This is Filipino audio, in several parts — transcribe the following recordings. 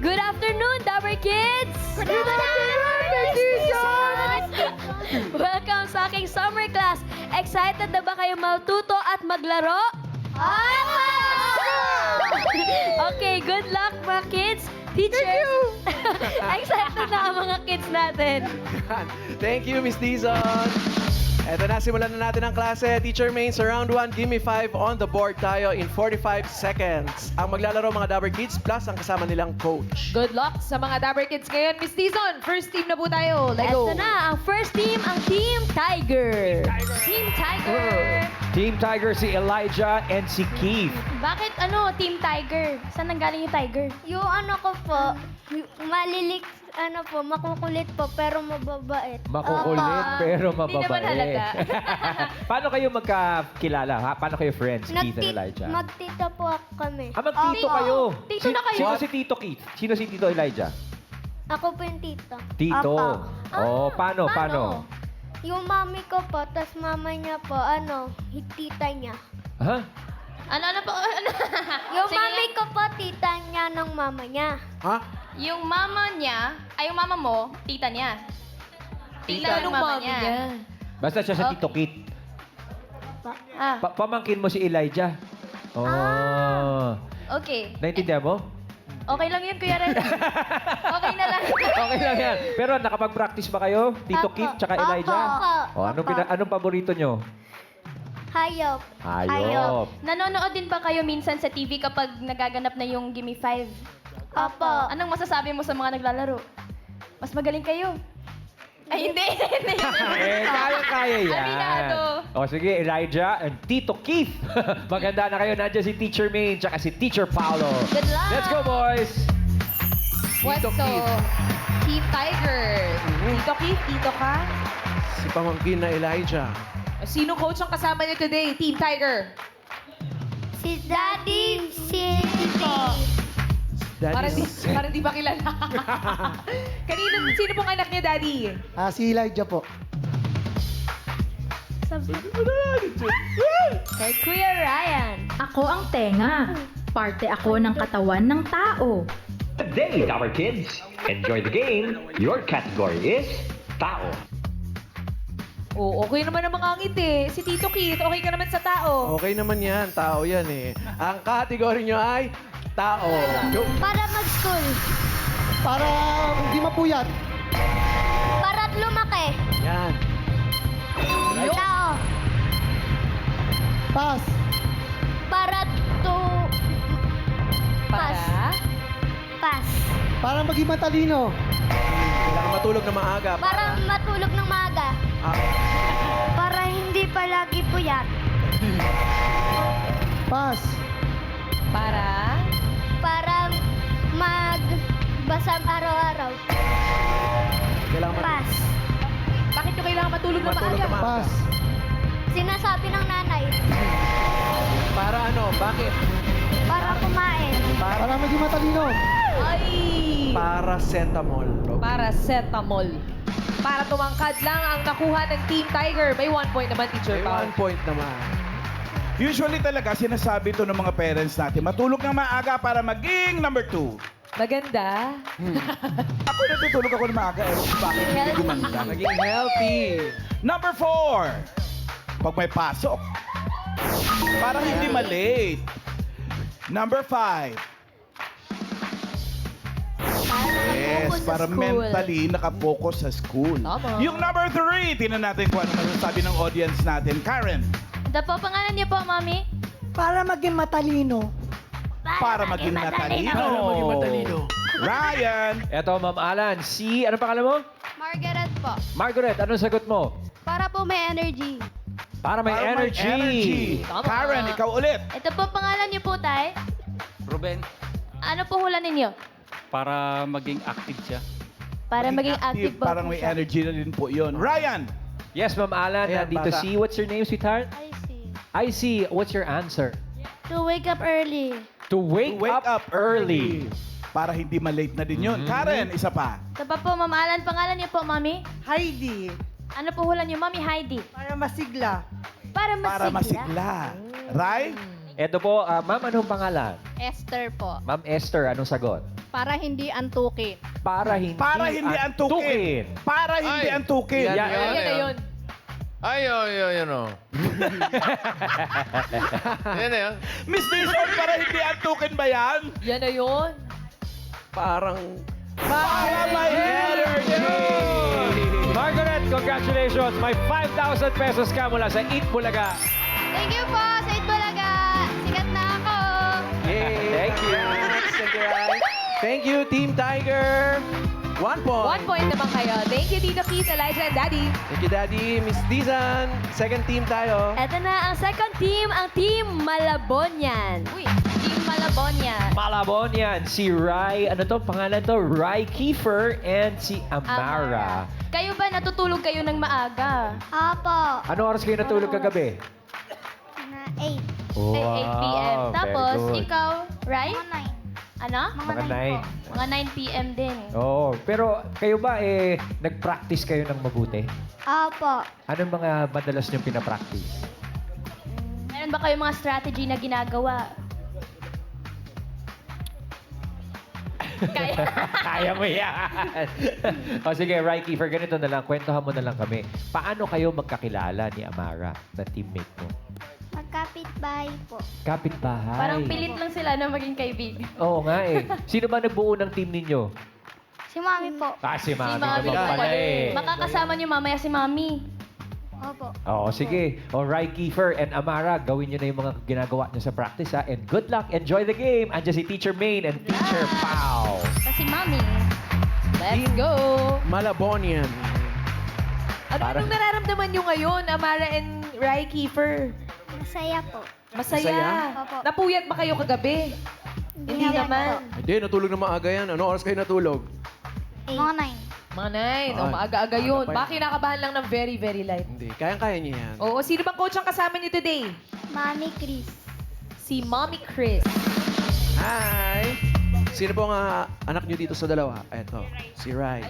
Good afternoon, Dabber Kids! Good afternoon, Tizon! Welcome sa aking summer class. Excited na ba kayo matuto at maglaro? Okay, good luck mga kids. Teachers, excited na ang mga kids natin. Thank you, Miss Dizon. Eto na, simulan na natin ang klase. Teacher Main, sa round 1, give me 5 on the board tayo in 45 seconds. Ang maglalaro mga Dabber Kids plus ang kasama nilang coach. Good luck sa mga Dabber Kids ngayon. Miss Tizon, first team na po tayo. Let's go. Eto na, ang first team, ang Team Tiger. Team Tiger. Team Tiger, si Elijah and si Keith. Bakit Team Tiger? Saan nanggaling yung Tiger? Yung ano ko po, makukulit po pero mababait. Makukulit pero Hindi naman mababait. halata. Paano kayo magkakilala? Ha? Paano kayo friends, Keith and Elijah? Magtita po kami. Magtito Opo. kayo. Tito na kayo. Sino si Tito Keith? Sino si Tito Elijah? Ako po yung tita. Tito. Ah, Oh, paano? Yung mami ko po, tas mama niya po, tita niya. Ha? Ano po? Yung Sige mami ko po, tita niya ng mama niya. Ha? Yung mama niya, yung mama mo, tita niya. Tita ng mami niya. Basta siya sa Tito Keith. Ah, Pamangkin mo si Elijah. Oh. okay. Naintindihan mo? Okay lang yun, Kuya Red. Okay na lang. Okay lang yan. Pero nakapag-practice ba kayo? Tito Opo. Keith tsaka Elijah? Opo. Oh, anong paborito nyo? Hayop. Hayop. Nanonood din ba kayo minsan sa TV kapag nagaganap na yung Gimme 5? Opo. Anong masasabi mo sa mga naglalaro? Mas magaling kayo. Ay, hindi. Hindi. Kaya yan. Aminado. O sige, Elijah and Tito Keith. Maganda na kayo. Nandiyan si Teacher Main tsaka si Teacher Paolo. Good luck. Let's go, boys! What's Tito so? Keith. Team Tiger. Tito Keith, Tito ka? Si pamangkin na Elijah. Sino coach ang kasama niyo today? Team Tiger. Si Daddy, si Tito. Para di ba kilala? Sino pong anak niya, Daddy? Si Elijah po. Kay Kuya Ryan. Ako ang tenga. Parte ako ng katawan ng tao. Today, Dabber Kids, enjoy the game. Your category is Tao. Oh, okay naman ang mga ngiti. Si Tito Keith, okay ka naman sa tao. Okay naman yan, tao yan eh. Ang category nyo ay tao. Go. Para mag-school. Para hindi mapuyat. Para't lumaki. Yan. Tao. Pass. Para to... Para? Pass. Para maging matalino. Kailangan matulog na maaga. Para matulog ng maaga. Ah, Para hindi palagi puyat. Pass. Para? Para magbasa araw-araw. kailangan Pass. Bakit nyo kailangan matulog na Matulog maaga? na maaga. Pass. Sinasabi ng nanay. Para bakit? Para kumain. Para maging matalino. Ay! Paracetamol. Paracetamol. Para tumangkad lang ang nakuha ng Team Tiger. May 1 point naman, Teacher May Pao. 1 point naman. Usually talaga, sinasabi to ng mga parents natin, matulog na maaga para maging number 2. Maganda. Ako natutulog ako ng maaga, eh. Bakit hindi gumanda? Naging healthy. Number 4. Pag may pasok. Para hindi malate. Number 5. Yes, Nakafocus sa para school. mentally nakafocus sa school. Tama. Yung number 3, tingnan natin kung ano masasabi ng audience natin. Karen, Ito po, pangalan niyo po, Mami? Para maging matalino. para maging matalino. Para maging matalino. Ryan, Eto, Ma'am Alan. Ano pangalan mo? Margaret po. Margaret, anong sagot mo? Para po may energy. Para may para may energy. Tama. Karen, ikaw ulit. Ito po, pangalan niyo po, Tay? Ruben, Ano po hula ninyo? para maging active siya. Para maging active po. Parang may energy na din po yun. Ryan, Yes, Ma'am Alan. Ayan, Nandito bata. si, what's your name, sweetheart? I see. I see. What's your answer? To wake up early. To wake, wake up early. para hindi malate na din yun. Karen, isa pa. Ito pa po, Ma'am Alan. Pangalan niyo po, Mami? Heidi. Ano po hula niyo, Mami? Heidi. Para masigla. Para masigla. Para masigla. Ray, Eto po, Ma'am, anong pangalan? Esther po. Ma'am Esther, anong sagot? Para hindi antukin. Para hindi Para hindi antukin. Para hindi Ay. antukin. Yan, Yan, Yan na yun. Ay, yun, o. Yan na yun. Miss Dizon, para hindi antukin ba yan? Yan na yun. Parang... Para may energy! Margaret, congratulations! May 5,000 pesos ka mula sa Eat Bulaga. Thank you po sa Itbulaga. Sikat na ako. Yay! Thank you. Thank you, Rai. Thank you, Team Tiger. 1 point. 1 point naman kayo. Thank you, Tito Keith, Elijah, and Daddy. Thank you, Daddy. Miss Dizan. Second team tayo. Eto na ang second team, ang Team Malabonian. Uy, Team Malabonian. Malabon yan. Si Rai, ano to? Pangalan to? Rai Kiefer and si Amara. Kayo ba natutulog kayo ng maaga? Apo. Ano oras kayo natulog kagabi? Na 8. Wow, 8 p.m. Tapos, very good. ikaw, right? Mga 9. Ano? Mga 9. Mga 9 p.m. din. Oo. Pero kayo ba nag-practice kayo ng mabuti? Apo. Anong mga madalas niyong pinapractice? Meron ba kayong mga strategy na ginagawa? Kaya. Kaya mo yan. O sige, Rai Kiefer, ganito na lang. Kwentuhan mo na lang kami. Paano kayo magkakilala ni Amara na teammate mo? Magkapit-bahay po. Kapitbahay. Parang pilit lang sila na maging kaibigan. Oo nga eh. Sino ba nagbuo ng team ninyo? Si Mami po. Si Mami Mami naman po pala eh. Makakasama niyo mamaya si Mami. Opo. Oo, sige. O, Rai Kiefer and Amara, gawin nyo na yung mga ginagawa nyo sa practice, ha? And good luck. Enjoy the game. Andiyan si Teacher Main and Teacher Pau. Kasi Mami. Let's go. Malabonian. Anong nararamdaman nyo ngayon, Amara and Rai Kiefer? Masaya po. Masaya. Opo. Napuyat ba kayo kagabi? Hindi naman. Hindi, natulog na maaga yan. Ano oras kayo natulog? Mga 9. Mga 9. O, Ay, maaga-aga maaga yun. pa yun. Baka kinakabahan lang ng very, very light. Hindi, kayang-kaya niya yan. Oo, sino bang coach ang kasama niyo today? Mami Chris. Si Mommy Chris. Hi! Sino po ang anak niyo dito sa dalawa? Eto, si Rai.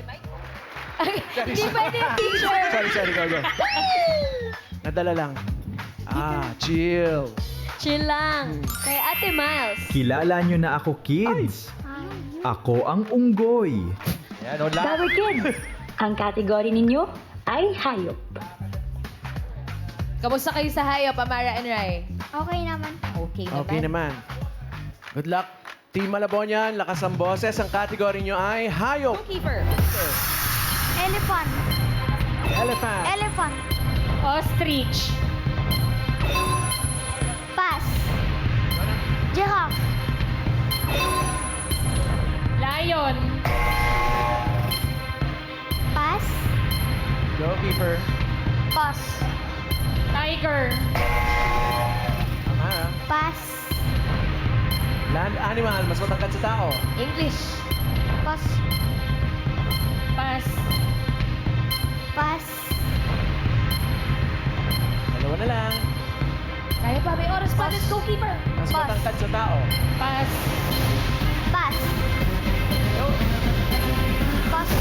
Hindi pwede yung teacher. Sorry, go. Nadala lang. Chill. Chill lang. Kay Ate Miles. Kilala nyo na ako, kids. Ako ang unggoy. Ayan, hola. Dabar Kids, ang kategory ninyo ay hayop. Kamusta kayo sa hayop, Amara and Rai? Okay naman. Okay naman. Okay naman. Good luck. Team Malabonian, lakas ang boses. Ang category nyo ay hayop. Kiefer. Elephant. Elephant. Elephant. Ostrich. Pass. Giraffe. Lion. Pass. Go, Keeper. Pass. Tiger. Amara. Pass. Land animal, mas matangkad sa tao. English. Pass. Pass. Pass. Dalawa na lang. Kaya pa, may oras pa. Let's go, Keeper. Mas matangkad sa tao. Pass. Pass. Pass.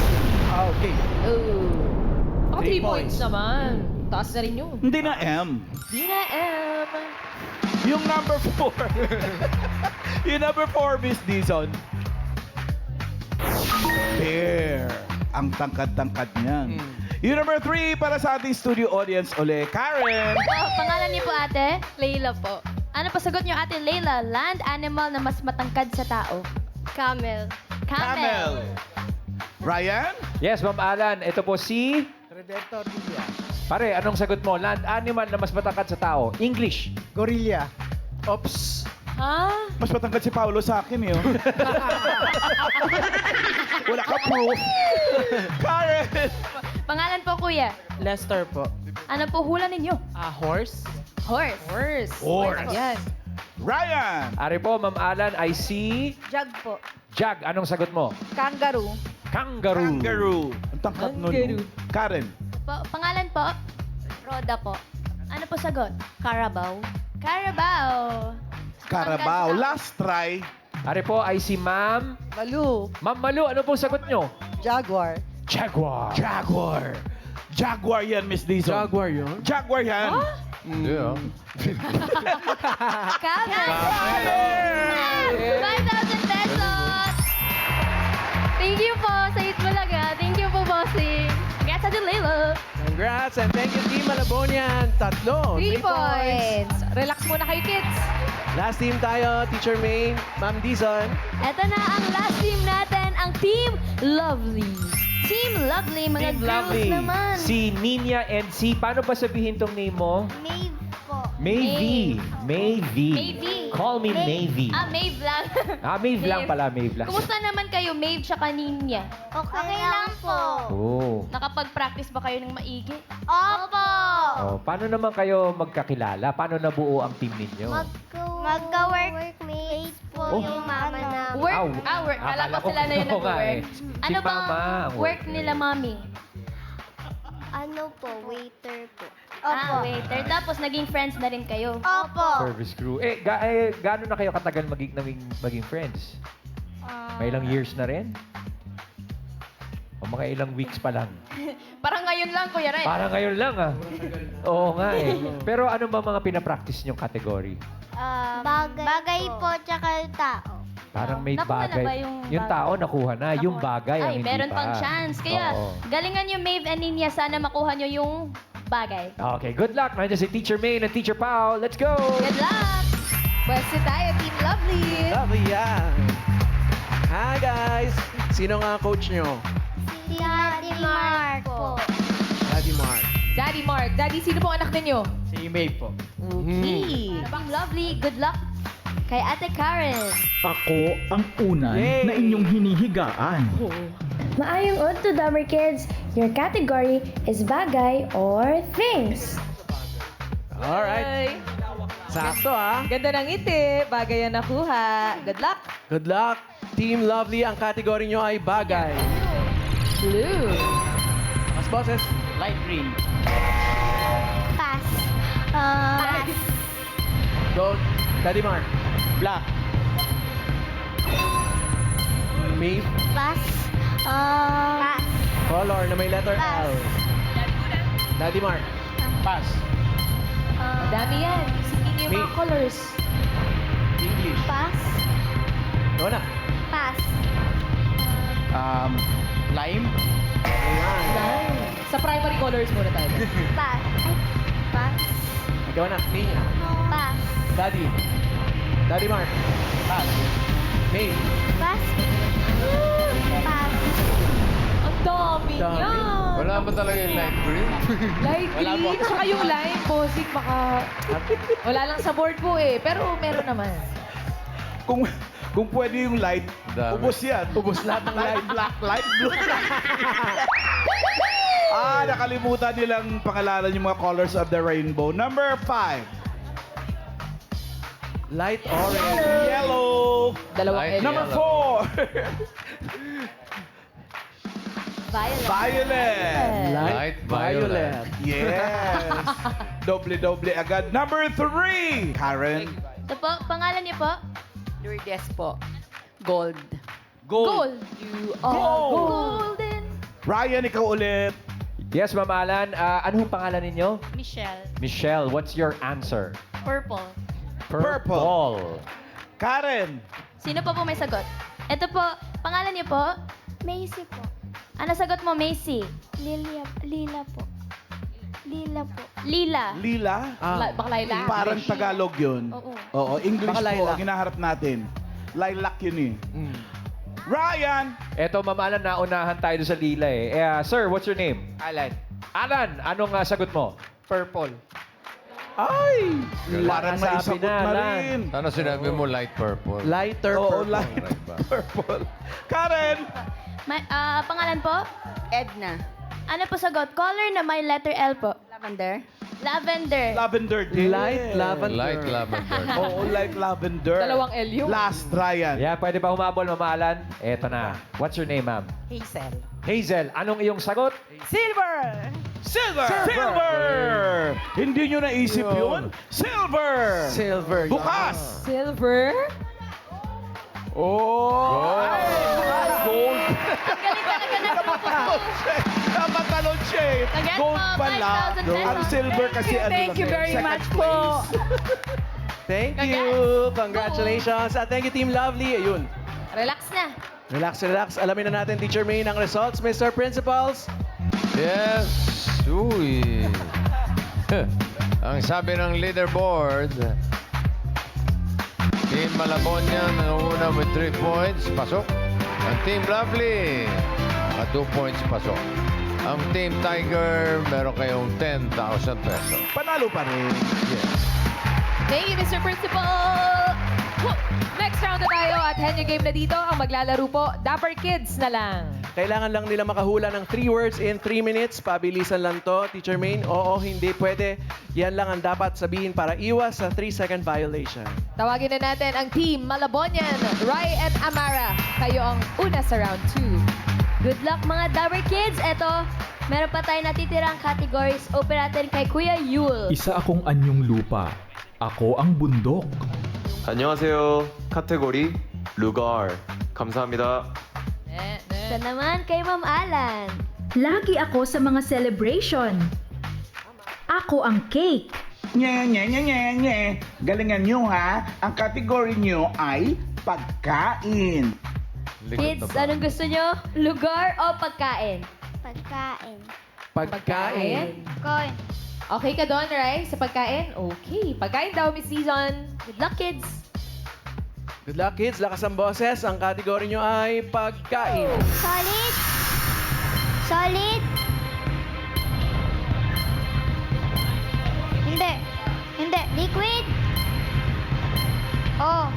Okay. Oh. Ako 3 3 points points. naman. Taas na rin yun. Hindi na M. Di na, Yung number 4. Yung number 4, Miss Dizon. Bear. Ang tangkad-tangkad niyan. Yung number 3 para sa ating studio audience uli, Karen. Pangalan niyo po ate? Layla po. Ano pa sagot niyo ate Layla? Land animal na mas matangkad sa tao. Camel. Camel. Ryan? Yes, Ma'am Alan. Ito po si... Predator Gorilla. Pare, anong sagot mo? Land animal na mas matangkad sa tao. English. Gorilla. Oops. Ha? Mas matangkad si Paolo sa akin, eh. Oh. Wala ka proof. Karen! Pangalan po kuya. Lester po. Ano po hula ninyo? Horse. Horse. Horse. Horse. Ayan. Ryan! Ari po, Ma'am Alan, I see... Jag po. Jag. Anong sagot mo? Kangaroo. Kangaroo. Kangaroo. Ang tangkad nun. Kangaroo. Oh. Karen. Pangalan po? Roda po. Ano po sagot? Carabao. Carabao. Carabao. Last try. Ari po, I see Ma'am... Malu. Ma'am Malu, ano po sagot nyo? Jaguar. Jaguar. Jaguar. Jaguar yan, Miss Dizon. Jaguar yun? Jaguar yan. Hindi, ah. Camel. 5,000 pesos. Thank you po sa Itbulaga. Thank you po, bossing. Congrats Ate Layla. Congrats and thank you, Team Malabonian. 3 3 points. Relax muna kayo, kids. Last team tayo, Teacher May, Ma'am Dizon. Ito na ang last team natin, ang Team Lovely. Team Lovely, mga Team girls Lovely. naman. Si Ninya and si... Paano ba sabihin tong name mo? Maeve po. Maybe. Maybe. Maybe. Call me Maybe. Maeve lang. Maeve lang pala, Maeve lang. Kumusta naman kayo, Maeve tsaka Ninya? Okay lang po. Oh. Nakapag-practice ba kayo ng maigi? Opo. Oh, paano naman kayo magkakilala? Paano nabuo ang team ninyo? Magka-workmates po Oh. yung mama namin. Work? Ah, Work. Kala akala ko sila na yung oo nga nag-work. eh. Si Ano bang Mama ang work nila, Mami? Ano po, waiter po. Waiter. Tapos naging friends na rin kayo. Opo. Service crew. Gaano na kayo katagal maging friends? May ilang years na rin? O mga ilang weeks pa lang? Parang ngayon lang, Kuya Ren. Parang ngayon lang ah. Oo nga eh. Pero ano ba mga pinapractice nyong category? Bagay po, tsaka tao. Parang may Nakuha na bagay. ba yung tao nakuha na. Yung bagay ang Ay, hindi meron pa. pang chance. Kaya, Oo. galingan yung Maeve and Ninya. Sana makuha nyo yung bagay. Okay, good luck. Nandiyan si Teacher May and Teacher Pao. Let's go! Good luck! Pwesto tayo, Team Lovely. Lovely yan. Hi guys! Sino nga coach nyo? Si Daddy Mark po. Daddy Mark. Daddy Mark. Daddy, sino pong anak ninyo? Si May po. Okay. Team Lovely, good luck kay Ate Karen. Ako ang unan Yay! na inyong hinihigaan. Maayong on to Dumber Kids. Your category is bagay or things. Alright. Sakto ah. Ganda ng ngiti. Bagay ang nakuha. Good luck. Good luck. Team Lovely, ang category nyo ay bagay. Blue. Mas boses. Light green. Pass. Pass. Go. Daddy Mark. Black. Maeve. Pass. Pass. Color na may letter Pass. L. Daddy Mark. Pass. Madami yan. Isipin niyo yung mga May- colors. English. Pass. Go na. Pass. Lime. Ayan. Sa primary colors muna tayo. Pass. Ay, pass. Ikaw na. Ninya. Pass. Daddy. Daddy Mark. Pass. Maeve. Pass. Pass. Ang dami Dami. yan. Wala ba talaga yung light green? Light Wala green. po. Tsaka yung lime, bossing, baka... Wala lang sa board po eh. Pero meron naman. Kung pwede yung light, Dami. ubos yan. Ubos lahat ng light black, light blue. Nakalimutan nilang pangalanan yung mga colors of the rainbow. Number 5. Light orange. Yellow. Dalawang Light L. Number yellow. 4. Violet. Violet. Light violet. Yes. Doble-doble agad. Number 3. Karen. Ito po, pangalan niyo po? Lourdes po. Gold. Gold. You are Gold. golden. Ryan, ikaw ulit. Yes, Ma'am Alan. Anong pangalan ninyo? Michelle. Michelle, what's your answer? Purple. Purple. Karen. Sino po may sagot? Ito po, pangalan niyo po? Macy po. Ano sagot mo, Macy? Lila po. Lila po. Lila. Lila. Baka lilac. Parang Tagalog yun. Oo. Oo, English Baka po lilac. ang hinaharap natin. Lilac yun eh. Ryan. Eto, Ma'am Alan, naunahan tayo doon sa lila eh. Sir, what's your name? Alan. Alan, anong sagot mo? Purple. Ay! Wala Parang na sabi naisagot na, na Alan. rin. Ano sinabi mo light purple? Lighter Oo, purple. light Right ba? purple. Karen. Pangalan po? Edna. Ano po sagot? Color na may letter L po. Lavender. Lavender. Lavender din. Light lavender. Light lavender. Oo, light lavender. Dalawang L yun. Last, Ryan. Yeah, pwede ba humabol, Ma'am Alan? Eto na. What's your name, ma'am? Hazel. Hazel, anong iyong sagot? Silver. Silver! Hindi nyo naisip yun? Silver! Silver. Bukas! Silver. Oh! Ay, gold! Ang galing talaga ng Nakatalon siya eh. Again Gold po, pala. 5,000 pesos. Ang silver kasi ano Thank you lang eh, very second much po. Thank you. Congratulations. Thank you, Team Lovely. Ayun. Relax na. Relax, relax. Alamin na natin, Teacher Maine, ang results, Mr. Principals. Yes. Uy. Ang sabi ng leaderboard, Team Malabonian nangunguna with 3 points. Pasok. Ang Team Lovely, 2 points. Pasok. Ang Team Tiger, meron kayong 10,000 pesos. Panalo pa rin. Yes. Thank you, Mr. Principal! Next round na tayo at henyo game na dito. Ang maglalaro po, Dapper Kids na lang. Kailangan lang nila makahula ng 3 words in 3 minutes. Pabilisan lang to, Teacher Maine. Oo, hindi pwede. Yan lang ang dapat sabihin para iwas sa 3-second violation. Tawagin na natin ang Team Malabonian, Rai at Amara. Kayo ang una sa round 2. Good luck mga Dabber Kids. Eto, meron pa tayong natitirang categories. Open natin kay Kuya Yul. Isa akong anyong lupa. Ako ang bundok. 안녕하세요. 카테고리 루갈. 감사합니다. Ito naman kay Ma'am Alan. Lagi ako sa mga celebration. Ako ang cake. Nye, nye, nye, nye, nye. Galingan nyo ha. Ang kategory nyo ay pagkain. Kids, anong gusto nyo? Lugar o pagkain? Pagkain. Pagkain. Coin. Okay ka doon, Rai, sa pagkain? Okay. Pagkain daw, Miss Season. Good luck, kids. Good luck, kids. Lakas ang boses. Ang kategory nyo ay pagkain. Solid. Solid. Hindi. Hindi. Liquid. Oh.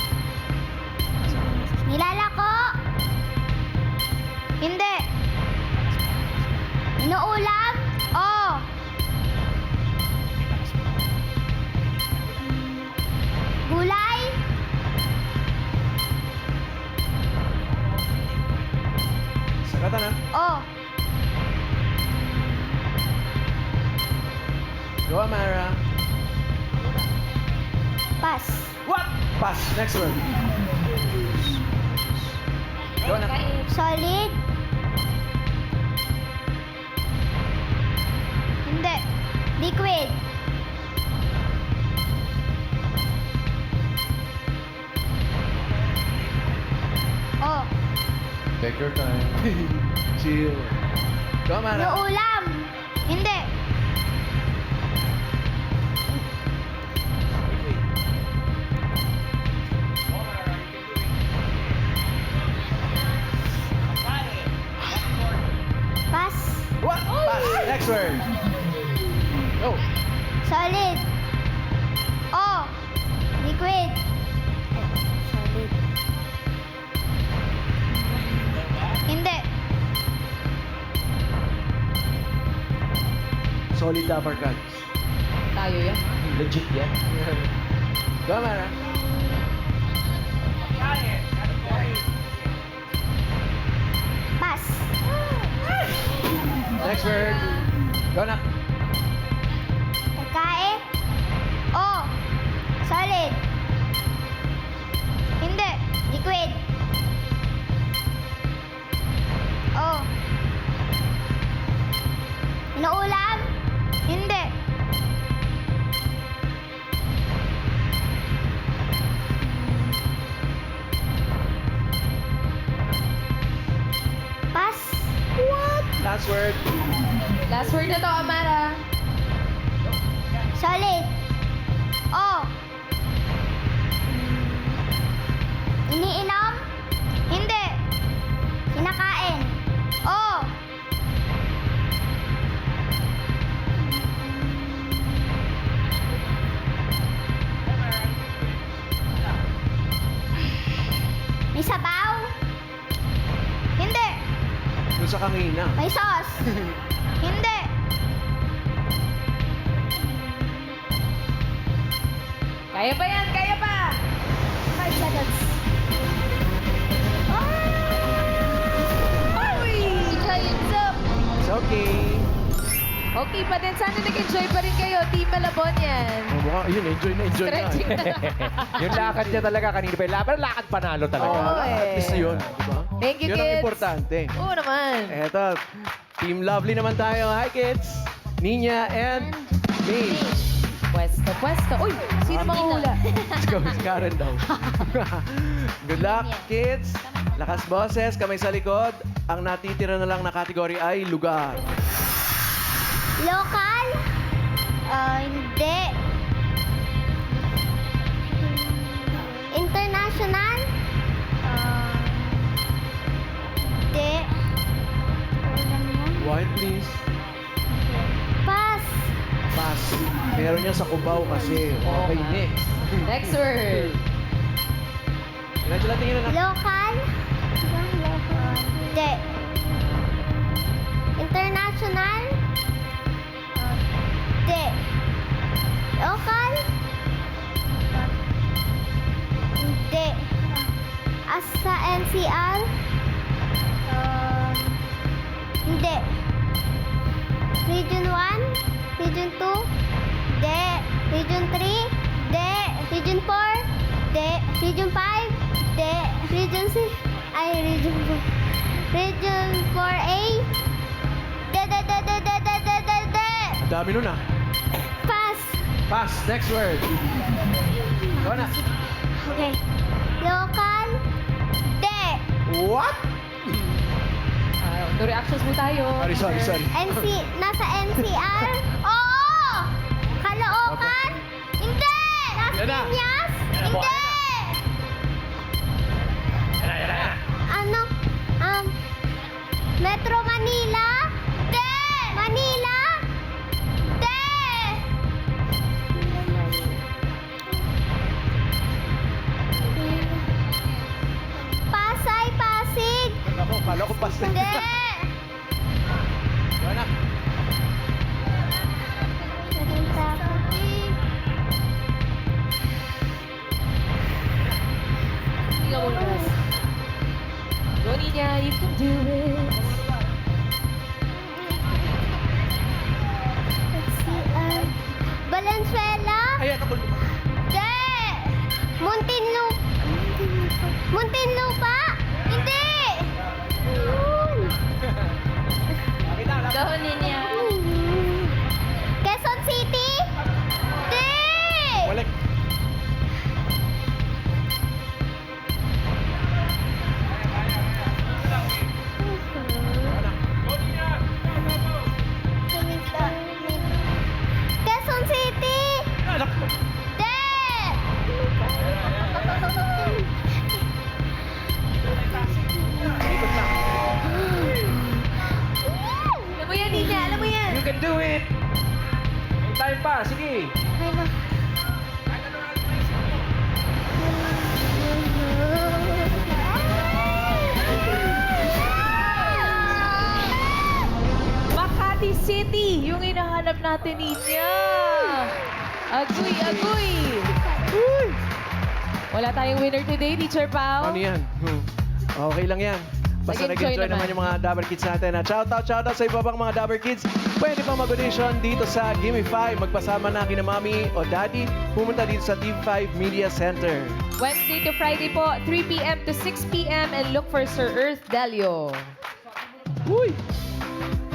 Nilalako. Hindi. Inuulam. Oh. Gulay. Sagatan ha. Oh. Go, Amara. Pass. What? Pass. Next word. Go na. Solid. Hindi. Liquid. Oh. Take your time. Chill. Go, Amara. Inuulam. Hindi. Pass. What? Pass. Next word. Go. Solid. Oh. Liquid. Solid. Hindi. Solid Dapper Kids. Tayo yan. Legit yan. Go, Amara. Pass. Next word. Go na. Pagkain. Oh. Solid. Hindi. Liquid. Oh. Inuulam? Hindi. Pass. What? Last word. Last word na to, Amara. Solid. Oh. Iniinom? Hindi. Kinakain. Oh. May sabaw? Hindi. Doon sa kanina. May sauce? Hindi. Kaya pa yan, kaya pa! 5 seconds. Uy! Time's up! It's okay. Okay pa din. Sana nag-enjoy pa rin kayo, Team Malabonian. Oh, mukha, yun, enjoy na. Stretching na. Yung lakad niya talaga kanina pa. Pero lakad panalo talaga. Oo, At least na yun, di ba? Thank you, Yun ang kids. importante. Oo naman. Eto, Team Lovely naman tayo. Hi, kids. Nina and me. Pwesto. Uy, sino mga hula? Ikaw, si Karen daw. Good luck, kids. Lakas boses, kamay sa likod. Ang natitira na lang na category ay lugar. Local? Hindi. International? Hindi. White, please. Pass. Pass. Meron niya sa Cubao kasi. Okay, next. Next word. Medyo tingin na na. Local? Hindi. International? Hindi. Local? Hindi. As sa NCR? Hindi. Region 1? Region 2? Hindi. Region 3? Hindi. Region 4? Hindi. Region 5? Hindi. Region 6? Ay, Region 4. Region 4A? Ang dami nun ah. Pass. Pass. Next word. Ikaw na. Okay. Local? Hindi. What? No reactions mo tayo. Sorry. Nasa NCR? Oo! Caloocan? Hindi! Las Yan na. Piñas? Hindi! Ano? Metro Manila? Hindi! Manila? Hindi! Pasay, Pasig? Ako, kala ko pass na. Hindi! Ikaw na. Tingnan mo, guys. Go, Nina, you can do it. Valenzuela? Ayan, ako. Hindi! Muntinlupa? Hindi! Go, Ninya. Quezon City? Hindi! Wala. Quezon City? Anak ko. Hindi! Ikot na. Alam mo yan, Nina. Alam mo yan. You can do it! May time pa, sige. Makati City, yung hinahanap natin, Nina. Agoy. Wala tayong winner today, Teacher Pao. Ano yan? Okay lang yan. Basta Nag-enjoy nag-enjoy naman naman yung mga Dabber Kids natin. At shoutout sa iba pang mga Dabber Kids. Pwede pa mag-audition dito sa Gimme 5. Magpasama na kina Mami o Daddy. Pumunta dito sa TV5 Media Center. Wednesday to Friday po, 3 p.m. to 6 p.m. and look for Sir Earth Delio. Uy!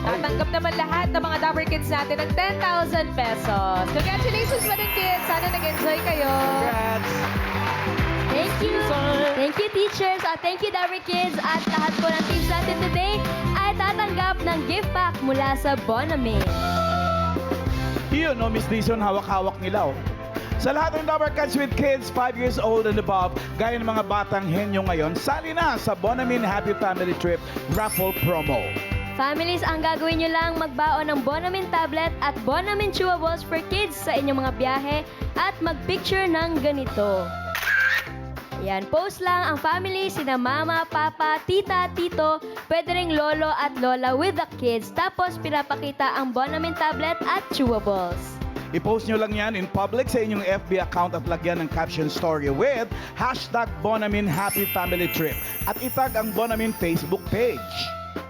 Tatanggap naman lahat ng mga Dabber Kids natin ng 10,000 pesos. Congratulations pa din, kids. Sana nag-enjoy kayo. Congrats! Thank you. Thank you, teachers. At thank you, Dabber Kids. At lahat po ng teams natin today ay tatanggap ng gift pack mula sa Bonamin. Yun, no, Miss Dizon, hawak-hawak nila, oh. Sa lahat ng Dabber Kids with kids 5 years old and above, gaya ng mga batang henyo ngayon, sali na sa Bonamin Happy Family Trip Raffle Promo. Families, ang gagawin nyo lang magbaon ng Bonamin tablet at Bonamin chewables for kids sa inyong mga biyahe at magpicture ng ganito. Yan, post lang ang family, sina mama, papa, tita, tito, pwede ring lolo at lola with the kids. Tapos pinapakita ang Bonamin tablet at chewables. I-post nyo lang yan in public sa inyong FB account at lagyan ng caption story with #Bonamin Happy Family Trip at itag ang Bonamin Facebook page.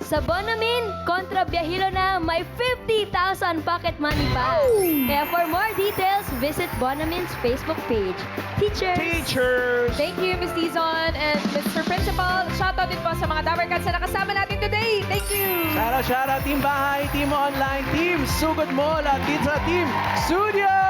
Sa Bonamin, kontra biyahilo na may 50,000 pocket money pa. Kaya for more details, visit Bonamin's Facebook page. Teachers! Thank you, Miss Dizon and Mr. Principal. Shoutout din po sa mga Dabber Cats na nakasama natin today. Thank you! Shoutout, Team Bahay, Team Online, Team Sugod Mall at Team Studio!